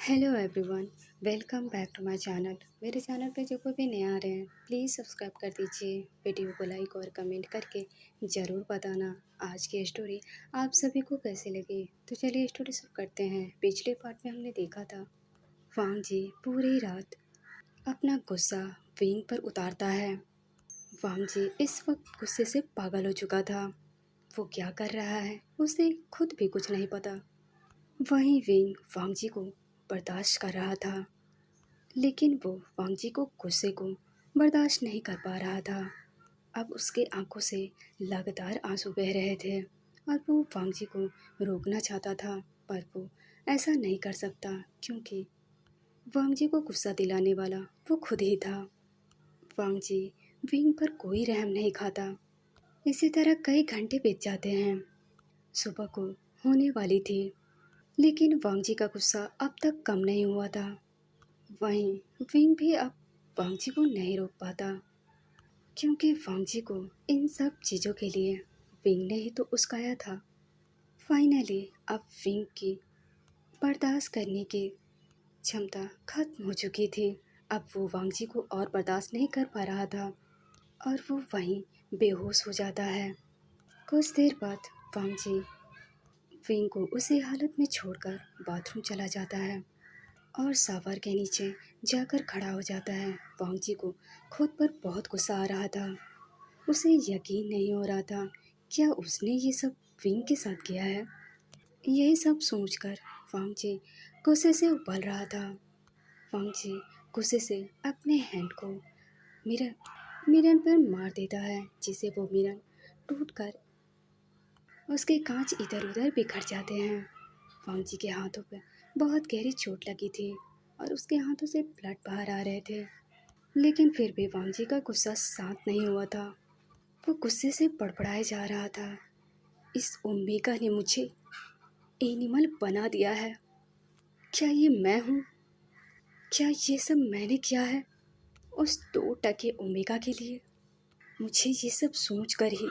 Hello everyone, welcome back to my channel. मेरे channel पे जो कोई भी नया आ रहे हैं प्लीज़ सब्सक्राइब कर दीजिए। वीडियो को लाइक और कमेंट करके ज़रूर बताना आज की स्टोरी आप सभी को कैसी लगी। तो चलिए स्टोरी शुरू करते हैं। पिछले पार्ट में हमने देखा था वांग जी पूरी रात अपना गुस्सा विंग पर उतारता है। वांग जी इस वक्त गुस्से से पागल हो चुका था। वो क्या कर रहा है उसे खुद भी कुछ नहीं पता। वहीं विंग वांग जी को बर्दाश्त कर रहा था, लेकिन वो वांग जी को गुस्से को बर्दाश्त नहीं कर पा रहा था। अब उसके आंखों से लगातार आंसू बह रहे थे और वो वांग जी को रोकना चाहता था, पर वो ऐसा नहीं कर सकता क्योंकि वांग जी को गुस्सा दिलाने वाला वो खुद ही था। वांग जी विंग पर कोई रहम नहीं खाता। इसी तरह कई घंटे बीत जाते हैं। सुबह को होने वाली थी, लेकिन वांग जी का गुस्सा अब तक कम नहीं हुआ था। वहीं विंग भी अब वांग जी को नहीं रोक पाता, क्योंकि वांग जी को इन सब चीज़ों के लिए विंग ने ही तो उस्काया था। फाइनली अब विंग की बर्दाश्त करने की क्षमता खत्म हो चुकी थी। अब वो वांग जी को और बर्दाश्त नहीं कर पा रहा था और वो वहीं बेहोश हो जाता है। कुछ देर बाद वांग जी विंग को उसी हालत में छोड़कर बाथरूम चला जाता है और शावर के नीचे जाकर खड़ा हो जाता है। वांग जी को खुद पर बहुत गुस्सा आ रहा था। उसे यकीन नहीं हो रहा था क्या उसने ये सब विंग के साथ किया है। यही सब सोचकर वांग जी गुस्से से उबल रहा था। वांग जी गुस्से से अपने हैंड को मिरर मिरर पर मार देता है, जिसे वो मिरर टूटकर उसके कांच इधर उधर बिखर जाते हैं। वांग जी के हाथों पर बहुत गहरी चोट लगी थी और उसके हाथों से ब्लड बाहर आ रहे थे, लेकिन फिर भी वांग जी का गुस्सा शांत नहीं हुआ था। वो गुस्से से बड़बड़ाए जा रहा था। इस ओमेगा ने मुझे एनिमल बना दिया है। क्या ये मैं हूँ? क्या ये सब मैंने किया है उस 2% ओमेगा के लिए? मुझे ये सब सोचकर ही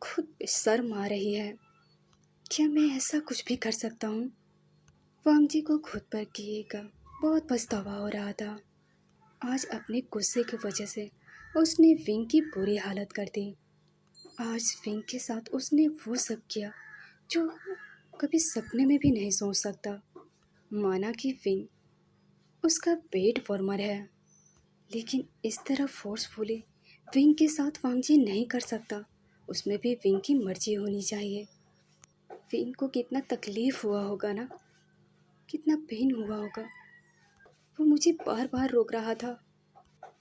खुद पे शर्म आ रही है। क्या मैं ऐसा कुछ भी कर सकता हूँ? वांग जी को खुद पर किए का बहुत पछतावा हो रहा था। आज अपने गुस्से की वजह से उसने विंग की बुरी हालत कर दी। आज विंग के साथ उसने वो सब किया जो कभी सपने में भी नहीं सोच सकता। माना कि विंग उसका पेट वार्मर है, लेकिन इस तरह फोर्सफुली विंग के साथ वांग जी नहीं कर सकता। उसमें भी विंग की मर्जी होनी चाहिए। विंग को कितना तकलीफ हुआ होगा ना, कितना पेन हुआ होगा। वो मुझे बार बार रोक रहा था।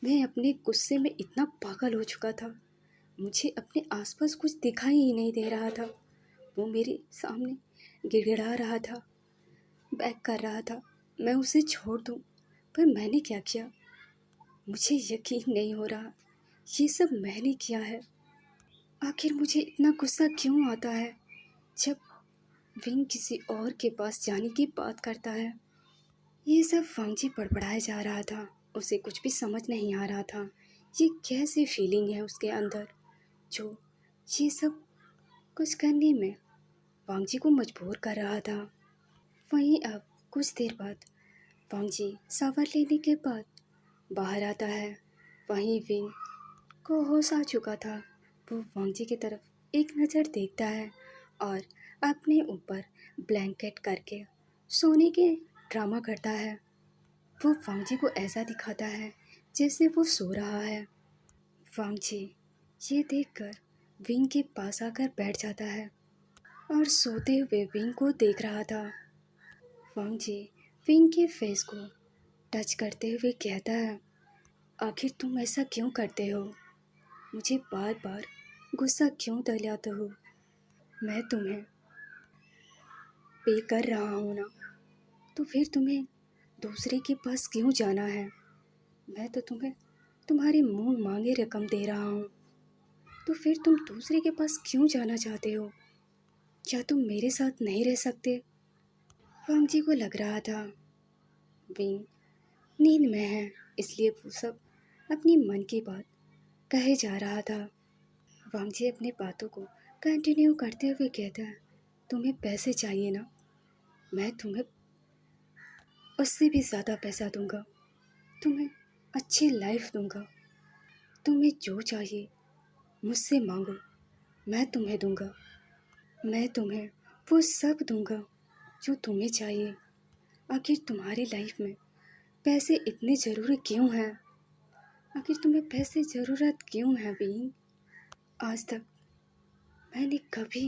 मैं अपने गुस्से में इतना पागल हो चुका था, मुझे अपने आसपास कुछ दिखाई ही नहीं दे रहा था। वो मेरे सामने गिड़गिड़ा रहा था, बैक कर रहा था मैं उसे छोड़ दूं, पर मैंने क्या किया? मुझे यकीन नहीं हो रहा ये सब मैंने किया है। आखिर मुझे इतना गुस्सा क्यों आता है जब विंग किसी और के पास जाने की बात करता है? ये सब वांग जी बड़बड़ाए जा रहा था। उसे कुछ भी समझ नहीं आ रहा था ये कैसी फीलिंग है उसके अंदर जो ये सब कुछ करने में वांग जी को मजबूर कर रहा था। वहीं अब कुछ देर बाद वांग जी शावर लेने के बाद बाहर आता है। वहीं विंग को होश आ चुका था। वो वांग जी की तरफ एक नज़र देखता है और अपने ऊपर ब्लैंकेट करके सोने के ड्रामा करता है। वो वांग जी को ऐसा दिखाता है जैसे वो सो रहा है। वांग जी ये देखकर विंग के पास आकर बैठ जाता है और सोते हुए विंग को देख रहा था। वांग जी विंग के फेस को टच करते हुए कहता है, आखिर तुम ऐसा क्यों करते हो? मुझे बार बार गुस्सा क्यों दिलाते हो? मैं तुम्हें पे कर रहा हूँ ना, तो फिर तुम्हें दूसरे के पास क्यों जाना है? मैं तो तुम्हें तुम्हारी मुंह मांगे रकम दे रहा हूँ, तो फिर तुम दूसरे के पास क्यों जाना चाहते हो? क्या तुम मेरे साथ नहीं रह सकते? वांग जी को लग रहा था विंग नींद में है, इसलिए वो सब अपनी मन की बात कहे जा रहा था। वांग जी अपनी बातों को कंटिन्यू करते हुए कहता है, तुम्हें पैसे चाहिए ना? मैं तुम्हें उससे भी ज़्यादा पैसा दूंगा, तुम्हें अच्छी लाइफ दूंगा। तुम्हें जो चाहिए मुझसे मांगो, मैं तुम्हें दूंगा। मैं तुम्हें वो सब दूंगा जो तुम्हें चाहिए। आखिर तुम्हारी लाइफ में पैसे इतने ज़रूरी क्यों हैं? आखिर तुम्हें पैसे ज़रूरत क्यों है बीइंग? आज तक मैंने कभी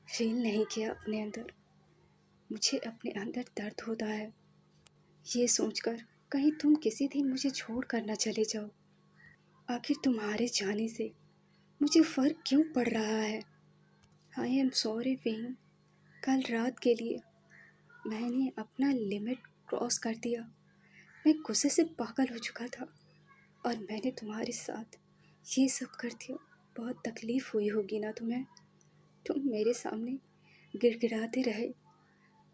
फील नहीं किया अपने अंदर। मुझे अपने अंदर दर्द होता है ये सोचकर कहीं तुम किसी दिन मुझे छोड़ कर न चले जाओ। आखिर तुम्हारे जाने से मुझे फ़र्क क्यों पड़ रहा है? आई एम सॉरी बीइंग। कल रात के लिए मैंने अपना लिमिट क्रॉस कर दिया। मैं गुस्से से पागल हो चुका था और मैंने तुम्हारे साथ ये सब कर दिया। बहुत तकलीफ़ हुई होगी ना तुम्हें? तुम मेरे सामने गिड़गिड़ाते रहे,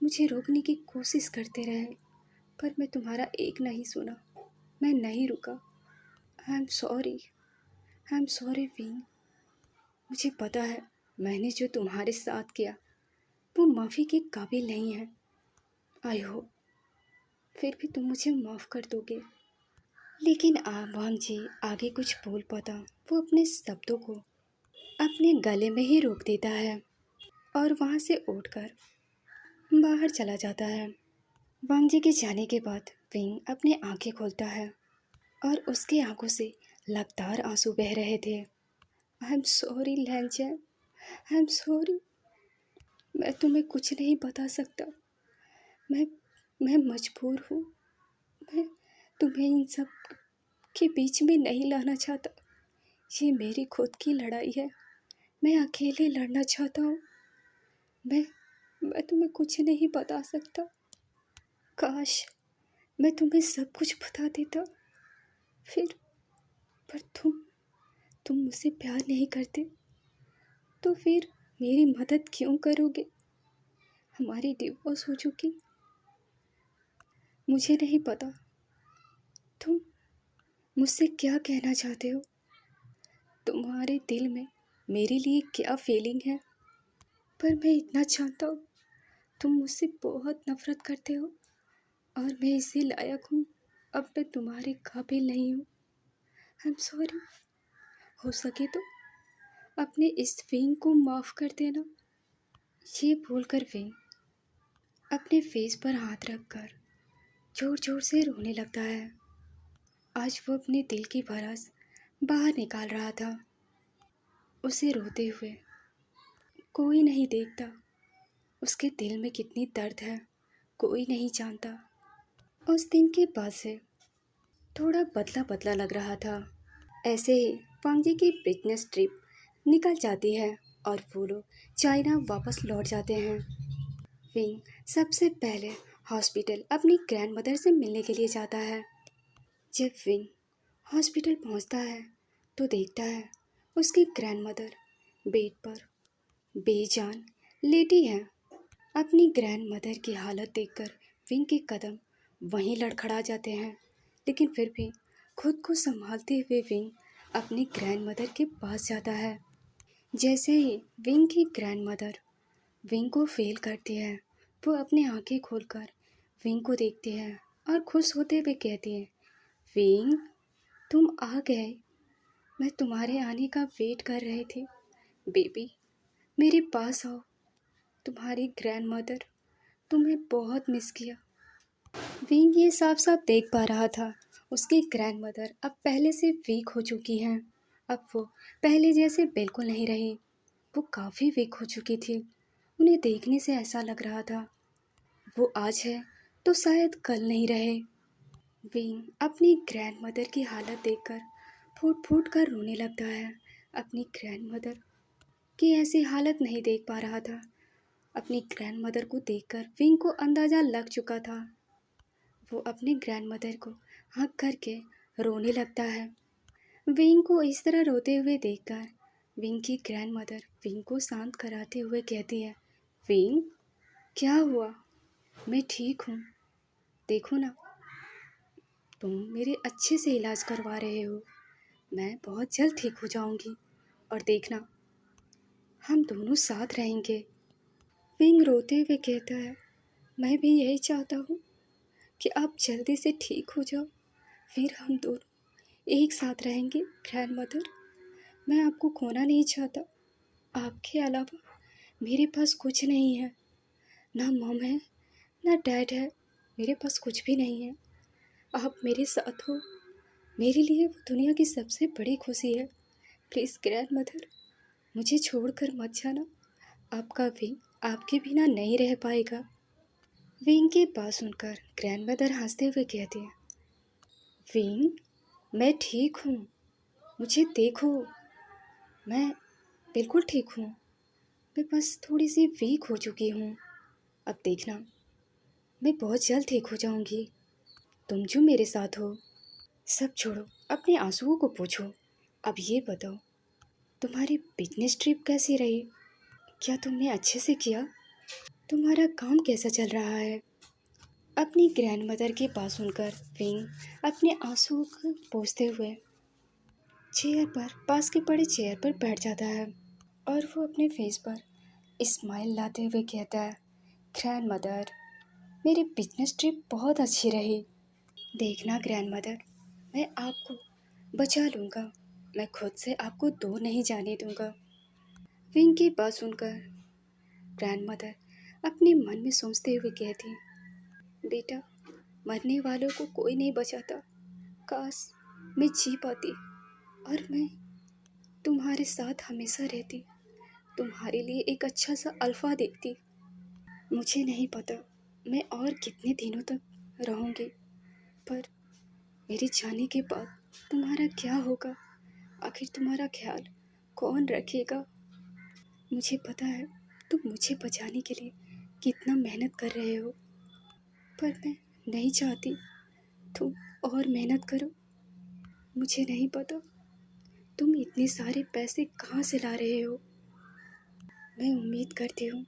मुझे रोकने की कोशिश करते रहे, पर मैं तुम्हारा एक नहीं सुना। मैं नहीं रुका। आई am sorry. I am sorry being. मुझे पता है मैंने जो तुम्हारे साथ किया वो माफ़ी के काबिल नहीं है। आई होप फिर भी तुम मुझे माफ़ कर दोगे। लेकिन आवांग जी आगे कुछ बोल पाता, वो अपने शब्दों को अपने गले में ही रोक देता है और वहाँ से उठकर बाहर चला जाता है। वांग जी के जाने के बाद विंग अपनी आंखें खोलता है और उसकी आंखों से लगातार आंसू बह रहे थे। आई एम सॉरी लैंचन, आई एम सॉरी। मैं तुम्हें कुछ नहीं बता सकता। मैं मैं मजबूर हूँ। मैं तुम्हें इन सब के बीच में नहीं लाना चाहता। ये मेरी खुद की लड़ाई है। मैं अकेले लड़ना चाहता हूँ। मैं मैं तुम्हें कुछ नहीं बता सकता। काश मैं तुम्हें सब कुछ बता देता। फिर पर तुम मुझसे प्यार नहीं करते तो फिर मेरी मदद क्यों करोगे? हमारी डिवोर्स हो चुकी। मुझे नहीं पता तुम मुझसे क्या कहना चाहते हो। तुम्हारे दिल में मेरे लिए क्या फीलिंग है, पर मैं इतना जानता हूँ तुम मुझसे बहुत नफरत करते हो और मैं इसी लायक हूँ। अब मैं तुम्हारे काबिल नहीं हूँ। आई एम सॉरी। हो सके तो अपने इस विंग को माफ़ कर देना। ये बोलकर विंग अपने फेस पर हाथ रखकर जोर जोर से रोने लगता है। आज वो अपने दिल की भड़ास बाहर निकाल रहा था। उसे रोते हुए कोई नहीं देखता। उसके दिल में कितनी दर्द है कोई नहीं जानता। उस दिन के बाद से थोड़ा बदला बदला लग रहा था। ऐसे ही वांगजी की बिजनेस ट्रिप निकल जाती है और वो लोग चाइना वापस लौट जाते हैं। विंग सबसे पहले हॉस्पिटल अपनी ग्रैंड मदर से मिलने के लिए जाता है। जब विंग हॉस्पिटल पहुंचता है तो देखता है उसकी ग्रैंड मदर बेड पर बेजान लेटी है। अपनी ग्रैंड मदर की हालत देखकर विंग के कदम वहीं लड़खड़ा जाते हैं, लेकिन फिर भी खुद को संभालते हुए विंग अपनी ग्रैंड मदर के पास जाता है। जैसे ही विंग की ग्रैंड मदर विंग को फील करती है, वो अपनी आंखें खोलकर विंग को देखती है और खुश होते हुए कहती है, विंग तुम आ गए। मैं तुम्हारे आने का वेट कर रही थी। बेबी मेरे पास आओ। तुम्हारी ग्रैंड मदर तुम्हें बहुत मिस किया। विंग ये साफ साफ देख पा रहा था उसकी ग्रैंड मदर अब पहले से वीक हो चुकी हैं। अब वो पहले जैसे बिल्कुल नहीं रही। वो काफ़ी वीक हो चुकी थी। उन्हें देखने से ऐसा लग रहा था वो आज है तो शायद कल नहीं रहे। विंग अपनी ग्रैंड मदर की हालत देखकर फूट फूट कर रोने लगता है। अपनी ग्रैंड मदर की ऐसी हालत नहीं देख पा रहा था। अपनी ग्रैंड मदर को देखकर विंग को अंदाज़ा लग चुका था। वो अपनी ग्रैंड मदर को हक करके रोने लगता है। विंग को इस तरह रोते हुए देखकर विंग की ग्रैंड मदर विंग को शांत कराते हुए कहती है, विंग क्या हुआ? मैं ठीक हूँ। देखो ना तुम मेरे अच्छे से इलाज करवा रहे हो। मैं बहुत जल्द ठीक हो जाऊंगी और देखना हम दोनों साथ रहेंगे। विंग रोते हुए कहता है, मैं भी यही चाहता हूँ कि आप जल्दी से ठीक हो जाओ, फिर हम दोनों एक साथ रहेंगे ग्रैंडमदर। मैं आपको खोना नहीं चाहता। आपके अलावा मेरे पास कुछ नहीं है, ना मॉम है, ना डैड है, मेरे पास कुछ भी नहीं है। आप मेरे साथ हो, मेरे लिए वो दुनिया की सबसे बड़ी खुशी है। प्लीज़ ग्रैंडमदर, मुझे छोड़कर मत जाना। आपका विंग आपके बिना नहीं रह पाएगा। विंग की बात सुनकर ग्रैंडमदर हंसते हुए कहती है, विंग, मैं ठीक हूँ, मुझे देखो, मैं बिल्कुल ठीक हूँ। मैं बस थोड़ी सी वीक हो चुकी हूँ। अब देखना, मैं बहुत जल्द ठीक हो जाऊँगी। तुम जो मेरे साथ हो। सब छोड़ो, अपने आंसुओं को पोंछो। अब ये बताओ, तुम्हारी बिजनेस ट्रिप कैसी रही? क्या तुमने अच्छे से किया? तुम्हारा काम कैसा चल रहा है? अपनी ग्रैंडमदर की बात सुनकर विंग अपने आंसुओं को पोंछते हुए चेयर पर, पास के पड़े चेयर पर बैठ जाता है और वो अपने फेस पर स्माइल लाते हुए कहता है, ग्रैंडमदर, मेरी बिजनेस ट्रिप बहुत अच्छी रही। देखना ग्रैंडमदर, मैं आपको बचा लूँगा। मैं खुद से आपको दूर नहीं जाने दूँगा। विंग की बात सुनकर ग्रैंडमदर अपने मन में सोचते हुए कहती, बेटा, मरने वालों को कोई नहीं बचाता। काश मैं जी पाती और मैं तुम्हारे साथ हमेशा रहती, तुम्हारे लिए एक अच्छा सा अल्फा देखती। मुझे नहीं पता मैं और कितने दिनों तक रहूँगी, पर मेरे जाने के बाद तुम्हारा क्या होगा? आखिर तुम्हारा ख्याल कौन रखेगा? मुझे पता है तुम मुझे बचाने के लिए कितना मेहनत कर रहे हो, पर मैं नहीं चाहती तुम और मेहनत करो। मुझे नहीं पता तुम इतने सारे पैसे कहाँ से ला रहे हो। मैं उम्मीद करती हूँ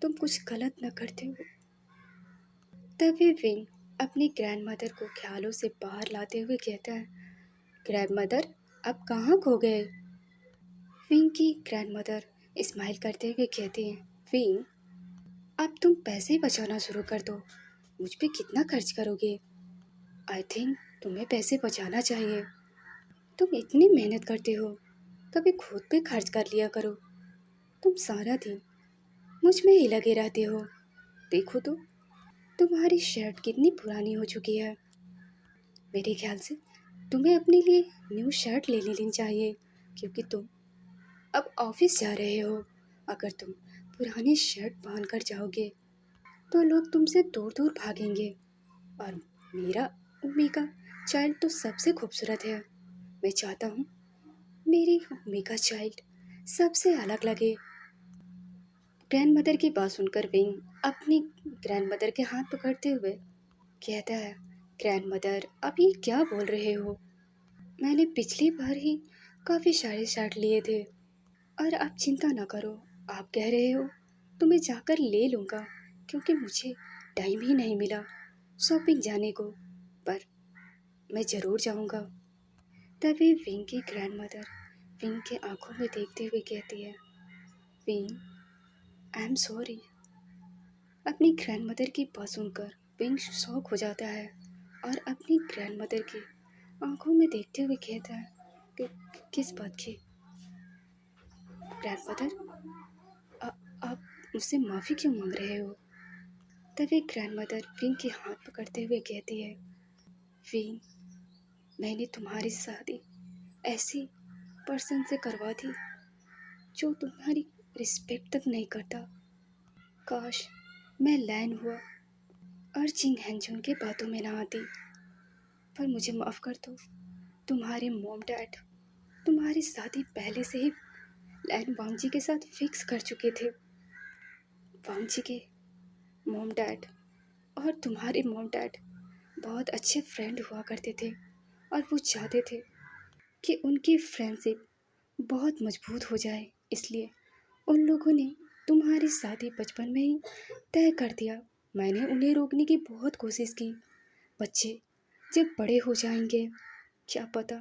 तुम कुछ गलत न करते हो। तभी विंग अपनी ग्रैंडमदर को ख्यालों से बाहर लाते हुए कहता है, ग्रैंडमदर, आप कहाँ खो गए? विंग की ग्रैंडमदर स्माइल करते हुए कहती हैं, विंग, अब तुम पैसे बचाना शुरू कर दो। मुझ पे कितना खर्च करोगे? आई थिंक तुम्हें पैसे बचाना चाहिए। तुम इतनी मेहनत करते हो, कभी खुद पे खर्च कर लिया करो। तुम सारा दिन मुझ में ही लगे रहते हो। देखो तो, तुम्हारी शर्ट कितनी पुरानी हो चुकी है। मेरे ख्याल से तुम्हें अपने लिए न्यू शर्ट ले लेनी चाहिए, क्योंकि तुम अब ऑफिस जा रहे हो। अगर तुम पुरानी शर्ट पहन कर जाओगे तो लोग तुमसे दूर दूर भागेंगे। और मेरा उम्मी का चाइल्ड तो सबसे खूबसूरत है। मैं चाहता हूँ मेरी उम्मी का चाइल्ड सबसे अलग लगे। ग्रैंडमदर की बात सुनकर विंग अपनी ग्रैंडमदर के हाथ पकड़ते हुए कहता है, ग्रैंडमदर, आप ये क्या बोल रहे हो? मैंने पिछली बार ही काफ़ी सारे शर्ट लिए थे और आप चिंता ना करो। आप कह रहे हो तो मैं जाकर ले लूँगा, क्योंकि मुझे टाइम ही नहीं मिला शॉपिंग जाने को, पर मैं ज़रूर जाऊँगा। तभी विंग की ग्रैंडमदर विंग के आंखों में देखते हुए कहती है, विंग, आई एम सॉरी। अपनी ग्रैंडमदर की बात सुनकर विंग शॉक हो जाता है और अपनी ग्रैंडमदर की आंखों में देखते हुए कहता है कि किस बात की? ग्रैंडमदर, आप मुझसे माफ़ी क्यों मांग रहे हो? तभी ग्रैंडमदर विंग के हाथ पकड़ते हुए कहती है, विंग, मैंने तुम्हारी शादी ऐसी पर्सन से करवा दी जो तुम्हारी रिस्पेक्ट तक नहीं करता। काश मैं लैन हुआ और जिंग हैंजून के बातों में ना आती। पर मुझे माफ़ कर दो। तुम्हारे मॉम डैड तुम्हारी शादी पहले से ही लैन वांगजी के साथ फिक्स कर चुके थे। वांगजी के मॉम डैड और तुम्हारे मॉम डैड बहुत अच्छे फ्रेंड हुआ करते थे और वो चाहते थे कि उनकी फ्रेंडशिप बहुत मजबूत हो जाए। इसलिए उन लोगों ने तुम्हारी शादी बचपन में ही तय कर दिया। मैंने उन्हें रोकने की बहुत कोशिश की। बच्चे जब बड़े हो जाएंगे, क्या पता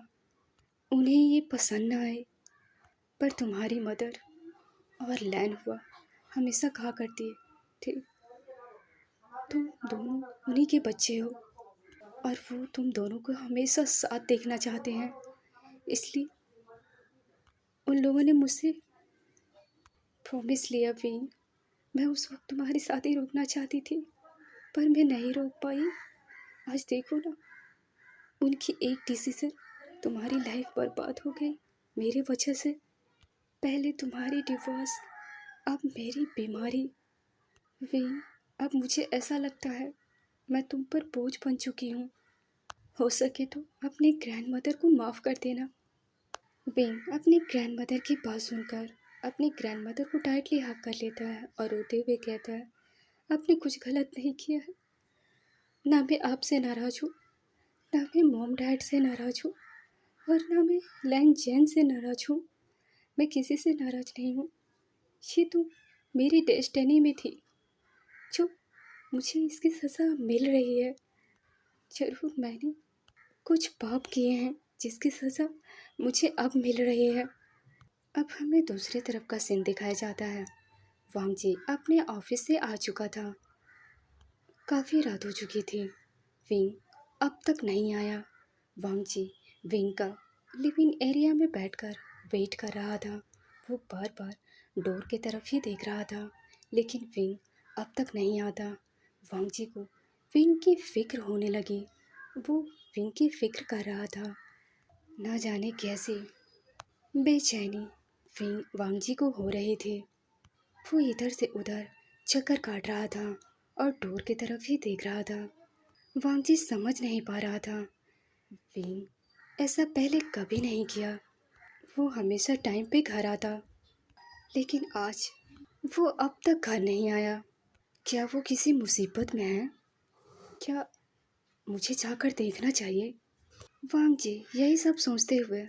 उन्हें ये पसंद ना आए, पर तुम्हारी मदर और लैन हुआ हमेशा कहा करती थी तुम दोनों उन्हीं के बच्चे हो और वो तुम दोनों को हमेशा साथ देखना चाहते हैं। इसलिए उन लोगों ने मुझसे प्रॉमिस लिया भी। मैं उस वक्त तुम्हारी शादी रोकना चाहती थी पर मैं नहीं रोक पाई। आज देखो ना, उनकी एक डिसीजन तुम्हारी लाइफ बर्बाद हो गई मेरी वजह से। पहले तुम्हारी डिवोर्स, अब मेरी बीमारी। विन, अब मुझे ऐसा लगता है मैं तुम पर बोझ बन चुकी हूँ। हो सके तो अपनी ग्रैंड मदर को माफ़ कर देना। विन अपनी ग्रैंड मदर की बात सुनकर अपनी ग्रैंड मदर को टाइटली हग कर लेता है और रोते हुए कहता है, आपने कुछ गलत नहीं किया है। ना मैं आपसे नाराज़ हूँ, ना मैं मॉम डैड से नाराज़ हूँ और ना मैं लैंग जैन से नाराज़ हूँ। मैं किसी से नाराज़ नहीं हूँ। ये तो मेरी डेस्टिनी में थी जो मुझे इसकी सज़ा मिल रही है। ज़रूर मैंने कुछ पाप किए हैं जिसकी सज़ा मुझे अब मिल रही है। अब हमें दूसरी तरफ का सीन दिखाया जाता है। वांगजी अपने ऑफिस से आ चुका था। काफ़ी रात हो चुकी थी। विंग अब तक नहीं आया। वांगजी विंग का लिविंग एरिया में बैठकर वेट कर रहा था। वो बार बार डोर की तरफ ही देख रहा था लेकिन विंग अब तक नहीं आता। वांगजी को विंग की फिक्र होने लगी। वो विंग की फिक्र कर रहा था। न जाने कैसे बेचैनी विंग वांगजी को हो रही थी। वो इधर से उधर चक्कर काट रहा था और डोर की तरफ ही देख रहा था। वांगजी समझ नहीं पा रहा था। विंग ऐसा पहले कभी नहीं किया। वो हमेशा टाइम पे घर आता लेकिन आज वो अब तक घर नहीं आया। क्या वो किसी मुसीबत में है? क्या मुझे जाकर देखना चाहिए? वांगजी यही सब सोचते हुए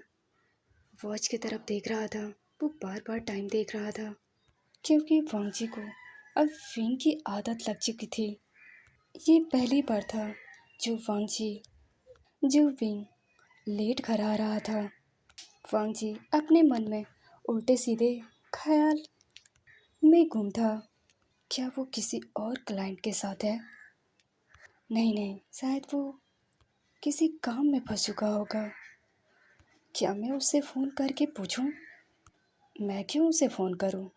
वॉच की तरफ देख रहा था। वो बार बार टाइम देख रहा था क्योंकि वांगजी को अब विंग की आदत लग चुकी थी। ये पहली बार था जो विंग लेट घर आ रहा था। वांगजी अपने मन में उल्टे सीधे ख्याल में गुम था। क्या वो किसी और क्लाइंट के साथ है? नहीं, शायद वो किसी काम में फंस चुका होगा। क्या मैं उससे फ़ोन करके पूछूं? मैं क्यों उसे फ़ोन करूं?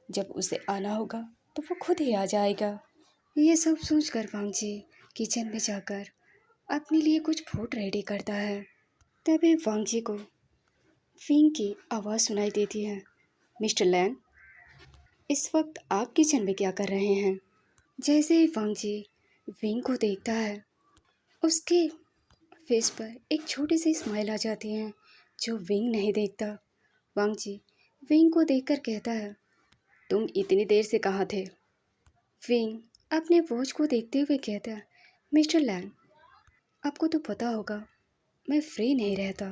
जब उसे आना होगा तो वो खुद ही आ जाएगा। ये सब सोचकर वांगजी किचन में जाकर अपने लिए कुछ फूड रेडी करता है। तभी वांगजी को विंग की आवाज़ सुनाई देती है। मिस्टर लैंग, इस वक्त आप किचन में क्या कर रहे हैं? जैसे ही वांगजी विंग को देखता है उसके फेस पर एक छोटी सी स्माइल आ जाती है जो विंग नहीं देखता। वांगजी विंग को देखकर कहता है, तुम इतनी देर से कहाँ थे? विंग अपने वॉच को देखते हुए कहता है, मिस्टर लैंग, आपको तो पता होगा मैं फ्री नहीं रहता।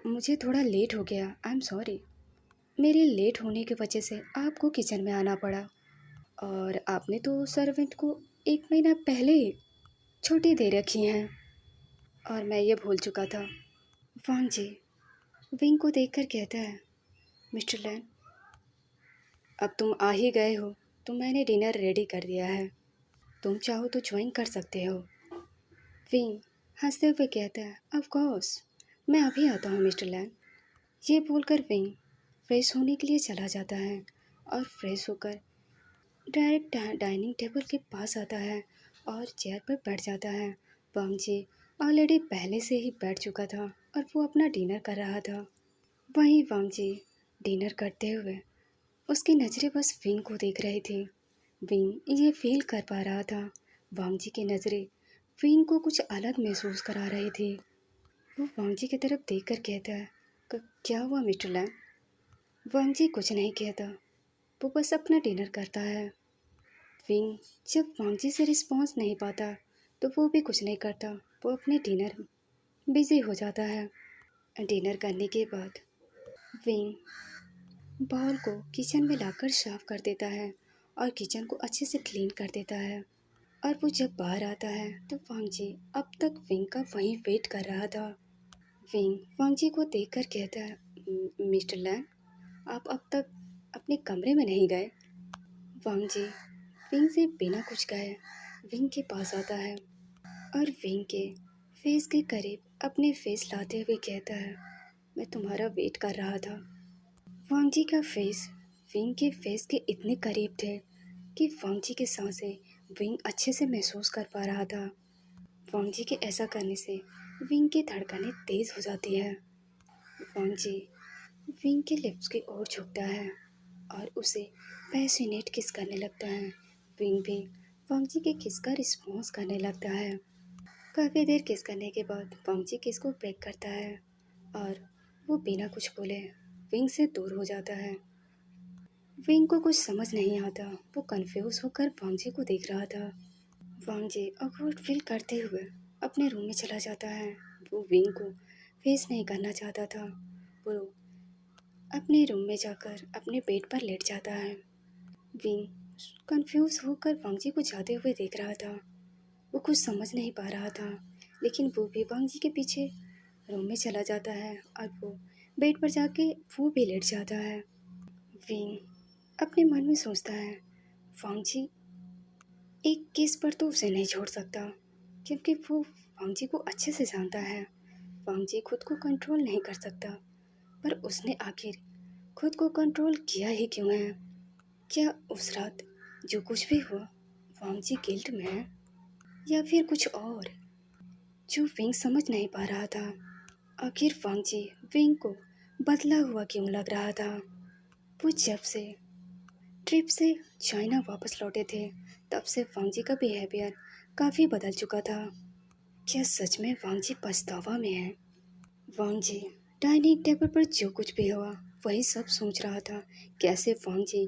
मुझे थोड़ा लेट हो गया, आई एम सॉरी। मेरे लेट होने की वजह से आपको किचन में आना पड़ा और आपने तो सर्वेंट को 1 महीना पहले ही छुट्टी दे रखी हैं और मैं ये भूल चुका था। वांगजी विंग को देखकर कहता है, मिस्टर लैन, अब तुम आ ही गए हो तो मैंने डिनर रेडी कर दिया है। तुम चाहो तो ज्वाइन कर सकते हो। विंग हंसते हुए कहता है, ऑफ कोर्स, मैं अभी आता हूँ मिस्टर लैन। ये बोलकर विंग फ्रेश होने के लिए चला जाता है और फ्रेश होकर डायरेक्ट डाइनिंग टेबल के पास आता है और चेयर पर बैठ जाता है। वांगजी ऑलरेडी पहले से ही बैठ चुका था और वो अपना डिनर कर रहा था। वहीं वांगजी डिनर करते हुए उसकी नज़रें बस विंग को देख रही थी। विंग ये फील कर पा रहा था वांगजी की नज़रें विंग को कुछ अलग महसूस करा रही थी। वो वांगजी की तरफ देखकर कहता है, क्या हुआ मिस्टर लैंग? वांगजी कुछ नहीं कहता, वो बस अपना डिनर करता है। विंग जब वांगजी से रिस्पॉन्स नहीं पाता तो वो भी कुछ नहीं करता, वो अपने डिनर में बिजी हो जाता है। डिनर करने के बाद विंग बाउल को किचन में लाकर साफ कर देता है और किचन को अच्छे से क्लीन कर देता है। और वो जब बाहर आता है तो वांगजी अब तक विंग का वहीं वेट कर रहा था। विंग वांगजी को देखकर कहता है, मिस्टर लैंग, आप अब तक अपने कमरे में नहीं गए? वांगजी विंग से बिना कुछ कहे विंग के पास आता है और विंग के फेस के करीब अपने फेस लाते हुए कहता है, मैं तुम्हारा वेट कर रहा था। वांगजी का फेस विंग के फेस के इतने करीब थे कि वांगजी की सांसें विंग अच्छे से महसूस कर पा रहा था। वांगजी के ऐसा करने से विंग की धड़कनें तेज हो जाती है। वांगजी विंग के लिप्स की ओर झुकता है और उसे पैशनेट किस करने लगता है। विंग भी वांगजी के किस का रिस्पॉन्स करने लगता है। काफ़ी देर किस करने के बाद वांगजी किस को ब्रेक करता है और वो बिना कुछ बोले विंग से दूर हो जाता है। विंग को कुछ समझ नहीं आता, वो कंफ्यूज होकर वांगजी को देख रहा था। वांगजी ऑकवर्ड फील करते हुए अपने रूम में चला जाता है। वो विंग को फेस नहीं करना चाहता था। वो अपने रूम में जाकर अपने बेड पर लेट जाता है। विंग कंफ्यूज होकर वांगजी को जाते हुए देख रहा था। वो कुछ समझ नहीं पा रहा था, लेकिन वो भी वांगजी के पीछे रूम में चला जाता है और वो बेड पर जाके वो भी लेट जाता है। विंग अपने मन में सोचता है, वांगजी एक किस पर तो उसे नहीं छोड़ सकता, क्योंकि वो वांगजी को अच्छे से जानता है। वांगजी खुद को कंट्रोल नहीं कर सकता, पर उसने आखिर खुद को कंट्रोल किया ही क्यों है? क्या उस रात जो कुछ भी हुआ वांगजी गिल्ट में है, या फिर कुछ और जो विंग समझ नहीं पा रहा था? आखिर वांगजी विंग को बदला हुआ क्यों लग रहा था? वो जब से ट्रिप से चाइना वापस लौटे थे, तब से वांगजी का बिहेवियर काफ़ी बदल चुका था। क्या सच में वांगजी पछतावा में है? वांगजी डाइनिंग टेबल पर जो कुछ भी हुआ वही सब सोच रहा था। कैसे वांगजी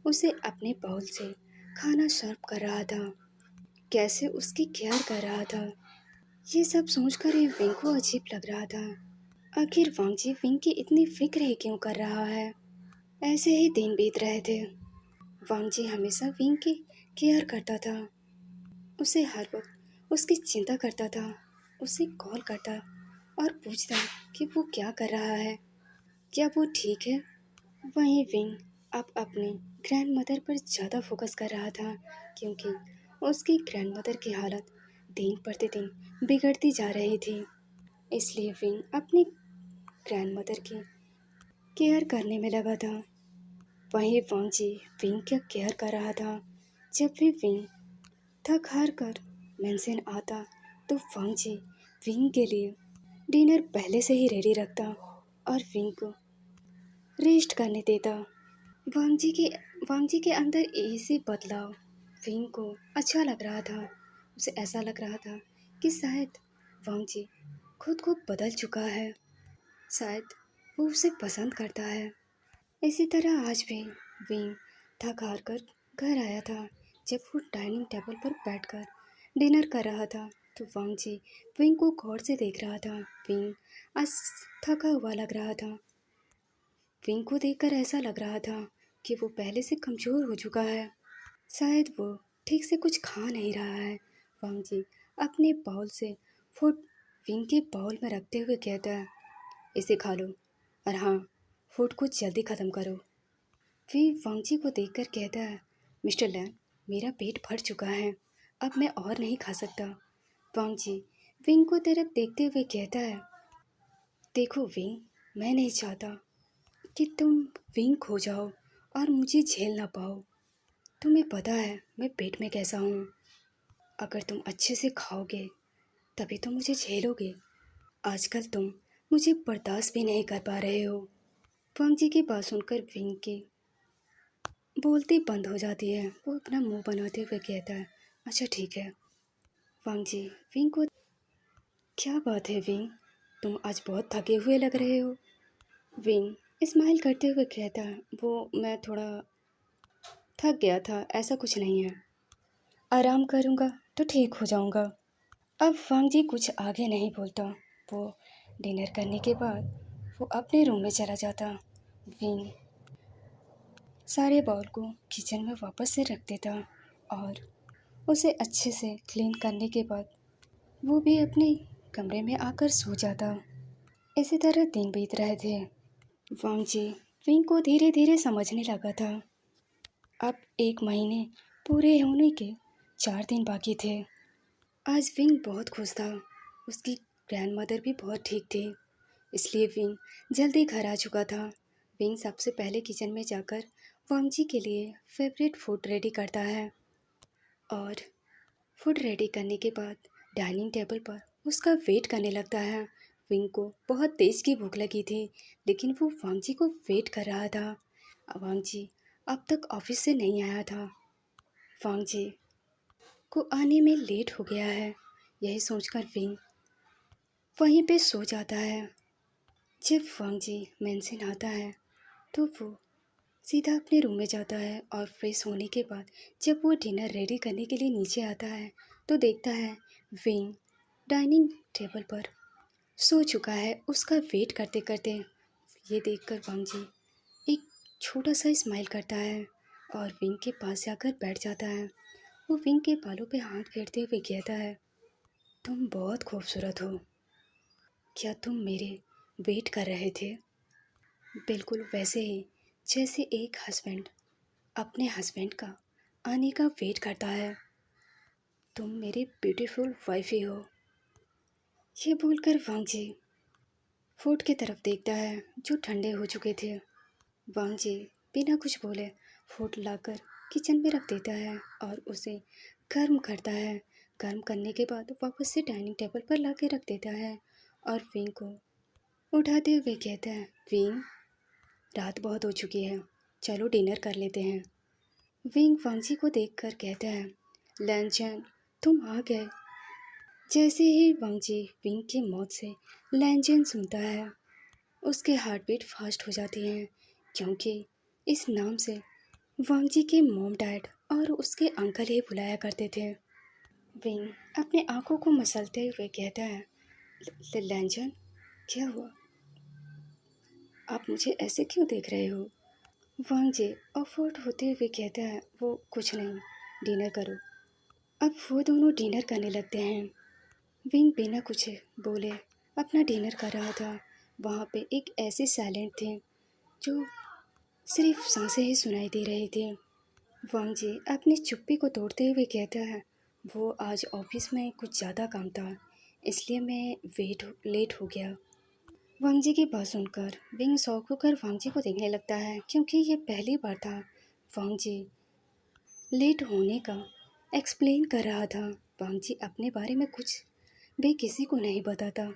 उसे अपने बाउल से खाना सर्व कर रहा था, कैसे उसकी केयर कर रहा था। ये सब सोचकर ही विंग को अजीब लग रहा था। आखिर वांगजी विंग की इतनी फिक्र ही क्यों कर रहा है? ऐसे ही दिन बीत रहे थे। वांगजी हमेशा विंग की केयर करता था, उसे हर वक्त उसकी चिंता करता था, उसे कॉल करता और पूछता कि वो क्या कर रहा है, क्या वो ठीक है। वहीं विंग अब अपनी ग्रैंड मदर पर ज़्यादा फोकस कर रहा था, क्योंकि उसकी ग्रैंड मदर की हालत दिन प्रतिदिन बिगड़ती जा रही थी। इसलिए विंग अपनी ग्रैंड मदर की केयर करने में लगा था। वहीं वांगजी विंग का केयर कर रहा था। जब भी विंग थक हार कर मेंशन आता तो वांगजी विंग के लिए डिनर पहले से ही रेडी रखता और विंग को रेस्ट करने देता। वांगजी के अंदर ऐसे बदलाव विंग को अच्छा लग रहा था। उसे ऐसा लग रहा था कि शायद वांगजी खुद को बदल चुका है, शायद वो उसे पसंद करता है। इसी तरह आज भी विंग थक हार कर घर आया था। जब वो डाइनिंग टेबल पर बैठकर डिनर कर रहा था तो वांगजी विंग को गौर से देख रहा था। विंग आज थका हुआ लग रहा था। विंग को देखकर ऐसा लग रहा था कि वो पहले से कमज़ोर हो चुका है, शायद वो ठीक से कुछ खा नहीं रहा है। वांगजी अपने बाउल से फूड विंग के बाउल में रखते हुए कहता है, इसे खा लो और हाँ, फूड को जल्दी ख़त्म करो। फिर वांगजी को देखकर कहता है, मिस्टर लैन, मेरा पेट भर चुका है, अब मैं और नहीं खा सकता। वांगजी विंग को तरफ देखते हुए कहता है, देखो विंग, मैं नहीं चाहता कि तुम विंग खो जाओ और मुझे झेल ना पाओ। तुम्हें पता है मैं पेट में कैसा हूँ। अगर तुम अच्छे से खाओगे तभी तो मुझे झेलोगे। आजकल तुम मुझे बर्दाश्त भी नहीं कर पा रहे हो। वांगजी की बात सुनकर विंग की बोलती बंद हो जाती है। वो अपना मुंह बनाते हुए कहता है, अच्छा ठीक है। वांगजी विंग को, क्या बात है विंग, तुम आज बहुत थके हुए लग रहे हो। विंग स्माइल करते हुए कहता है, वो मैं थोड़ा थक गया था, ऐसा कुछ नहीं है। आराम करूँगा तो ठीक हो जाऊँगा। अब वांगजी कुछ आगे नहीं बोलता। वो डिनर करने के बाद वो अपने रूम में चला जाता। विंग सारे बाउल को किचन में वापस से रख देता और उसे अच्छे से क्लीन करने के बाद वो भी अपने कमरे में आकर सो जाता। इसी तरह दिन बीत रहे थे। वांगजी विंग को धीरे धीरे समझने लगा था। अब 1 महीने पूरे होने के 4 दिन बाकी थे। आज विंग बहुत खुश था। उसकी ग्रैंडमदर भी बहुत ठीक थी, इसलिए विंग जल्दी घर आ चुका था। विंग सबसे पहले किचन में जाकर वांगजी के लिए फेवरेट फूड रेडी करता है और फूड रेडी करने के बाद डाइनिंग टेबल पर उसका वेट करने लगता है। विंग को बहुत तेज की भूख लगी थी, लेकिन वो वांगजी को वेट कर रहा था। वांगजी अब तक ऑफिस से नहीं आया था। वांगजी को आने में लेट हो गया है, यही सोचकर विंग वहीं पे सो जाता है। जब वांगजी मेंशन आता है तो वो सीधा अपने रूम में जाता है और फ्रेश होने के बाद जब वो डिनर रेडी करने के लिए नीचे आता है तो देखता है विंग डाइनिंग टेबल पर सो चुका है उसका वेट करते करते। ये देखकर वांगजी एक छोटा सा स्माइल करता है और विंग के पास जाकर बैठ जाता है। वो विंग के बालों पे हाथ फेरते हुए कहता है, तुम बहुत खूबसूरत हो। क्या तुम मेरे वेट कर रहे थे? बिल्कुल वैसे ही जैसे एक हस्बैंड अपने हस्बैंड का आने का वेट करता है। तुम मेरी ब्यूटीफुल वाइफ ही हो। ये बोलकर वांगजी फूड की तरफ देखता है जो ठंडे हो चुके थे। वांगजी बिना कुछ बोले फूड लाकर किचन में रख देता है और उसे गर्म करता है। गर्म करने के बाद वापस से डाइनिंग टेबल पर ला के रख देता है और विंग को उठाते हुए कहता है, विंग रात बहुत हो चुकी है, चलो डिनर कर लेते हैं। विंग वांगजी को देखकर कहता है, लैनचैन तुम आ गए। जैसे ही वांगजी विंग की मौत से लैनचैन सुनता है उसके हार्ट बीट फास्ट हो जाती हैं, क्योंकि इस नाम से वांगजी के मॉम डैड और उसके अंकल ही बुलाया करते थे। विंग अपने आंखों को मसलते हुए कहता है, लैनचैन क्या हुआ? आप मुझे ऐसे क्यों देख रहे हो? वांगजी ऑफवर्ड होते हुए कहता है, वो कुछ नहीं, डिनर करो। अब वो दोनों डिनर करने लगते हैं। विंग बिना कुछ बोले अपना डिनर कर रहा था। वहाँ पे एक ऐसी साइलेंट थी जो सिर्फ सांसें ही सुनाई दे रही थी। वांगजी अपनी चुप्पी को तोड़ते हुए कहता है, वो आज ऑफिस में कुछ ज़्यादा काम था, इसलिए मैं लेट हो गया। वांगजी की बात सुनकर विंग शॉक होकर वांगजी को देखने लगता है, क्योंकि ये पहली बार था वांगजी लेट होने का एक्सप्लेन कर रहा था। वांगजी अपने बारे में कुछ भी किसी को नहीं बताता,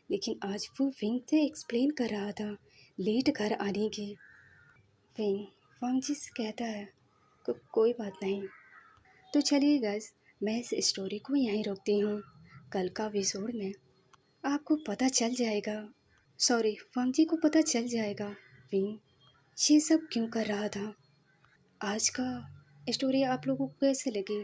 लेकिन आज वो विंग से एक्सप्लेन कर रहा था लेट घर आने की। विंग वांगजी से कहता है, कोई बात नहीं। तो चलिए गाइस, मैं इस स्टोरी को यहीं रोकती हूँ। कल का एपिसोड में आपको पता चल जाएगा, सॉरी वांगजी को पता चल जाएगा विंग ये सब क्यों कर रहा था। आज का स्टोरी आप लोगों को कैसे लगी?